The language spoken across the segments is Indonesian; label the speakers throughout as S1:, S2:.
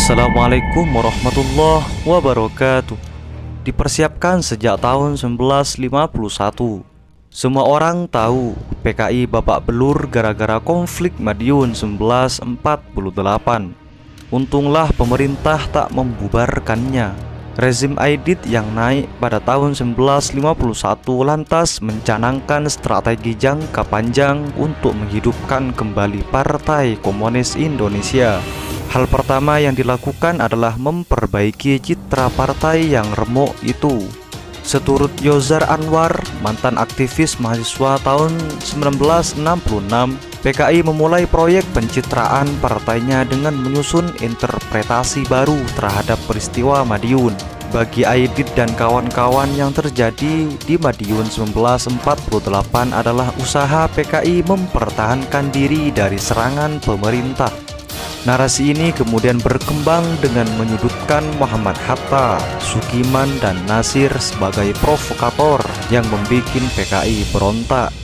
S1: Assalamualaikum warahmatullahi wabarakatuh. Dipersiapkan sejak tahun 1951. Semua orang tahu PKI babak belur gara-gara konflik Madiun 1948. Untunglah pemerintah tak membubarkannya. Rezim Aidit yang naik pada tahun 1951 lantas mencanangkan strategi jangka panjang untuk menghidupkan kembali Partai Komunis Indonesia. Hal pertama yang dilakukan adalah memperbaiki citra partai yang remuk itu. Seturut Yozar Anwar, mantan aktivis mahasiswa tahun 1966, PKI memulai proyek pencitraan partainya dengan menyusun interpretasi baru terhadap peristiwa Madiun. Bagi Aidit dan kawan-kawan, yang terjadi di Madiun 1948 adalah usaha PKI mempertahankan diri dari serangan pemerintah. Narasi ini kemudian berkembang dengan menyudutkan Muhammad Hatta, Sukiman, dan Nasir sebagai provokator yang membuat PKI berontak.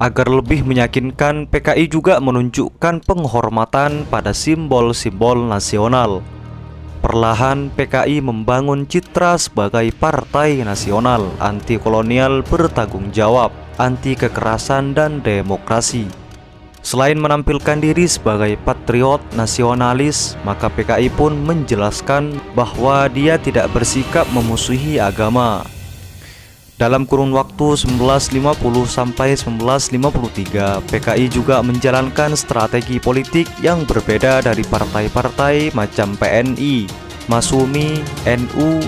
S1: Agar lebih meyakinkan, PKI juga menunjukkan penghormatan pada simbol-simbol nasional. Perlahan PKI membangun citra sebagai partai nasional, anti kolonial, bertanggung jawab, anti kekerasan dan demokrasi. Selain menampilkan diri sebagai patriot nasionalis, maka PKI pun menjelaskan bahwa dia tidak bersikap memusuhi agama. Dalam kurun waktu 1950 sampai 1953, PKI juga menjalankan strategi politik yang berbeda dari partai-partai macam PNI, Masumi, NU,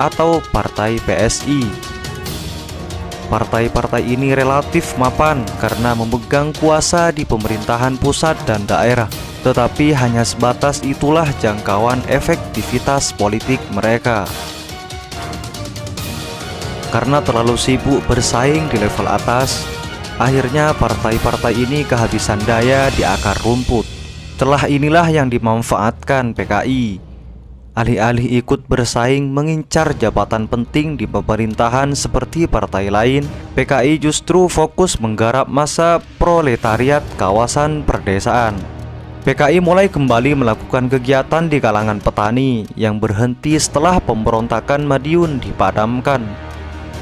S1: atau Partai PSI. Partai-partai ini relatif mapan karena memegang kuasa di pemerintahan pusat dan daerah, tetapi hanya sebatas itulah jangkauan efektivitas politik mereka. Karena terlalu sibuk bersaing di level atas, akhirnya partai-partai ini kehabisan daya di akar rumput. Celah inilah yang dimanfaatkan PKI. Alih-alih ikut bersaing mengincar jabatan penting di pemerintahan seperti partai lain, PKI justru fokus menggarap massa proletariat kawasan perdesaan. PKI mulai kembali melakukan kegiatan di kalangan petani yang berhenti setelah pemberontakan Madiun dipadamkan.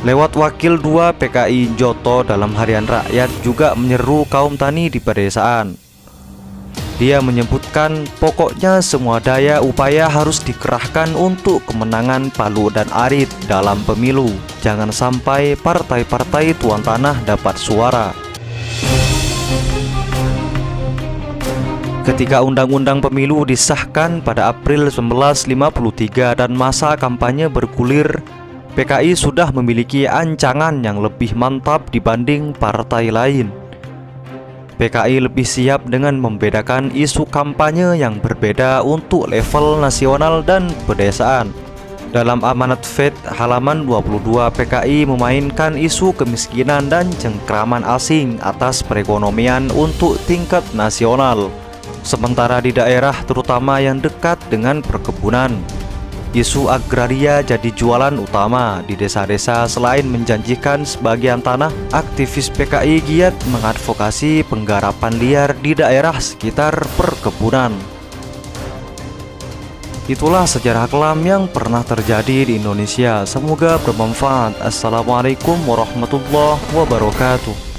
S1: Lewat wakil 2 PKI, Joto, dalam Harian Rakyat juga menyeru kaum tani di pedesaan. Dia menyebutkan pokoknya semua daya upaya harus dikerahkan untuk kemenangan Palu dan Arit dalam pemilu. Jangan sampai partai-partai tuan tanah dapat suara. Ketika Undang-Undang Pemilu disahkan pada April 1953 dan masa kampanye bergulir, PKI sudah memiliki ancangan yang lebih mantap dibanding partai lain. PKI lebih siap dengan membedakan isu kampanye yang berbeda untuk level nasional dan pedesaan. Dalam Amanat FED halaman 22, PKI memainkan isu kemiskinan dan cengkraman asing atas perekonomian untuk tingkat nasional. Sementara di daerah, terutama yang dekat dengan perkebunan, isu agraria jadi jualan utama di desa-desa. Selain menjanjikan sebagian tanah, aktivis PKI giat mengadvokasi penggarapan liar di daerah sekitar perkebunan. Itulah sejarah kelam yang pernah terjadi di Indonesia. Semoga bermanfaat. Assalamualaikum warahmatullahi wabarakatuh.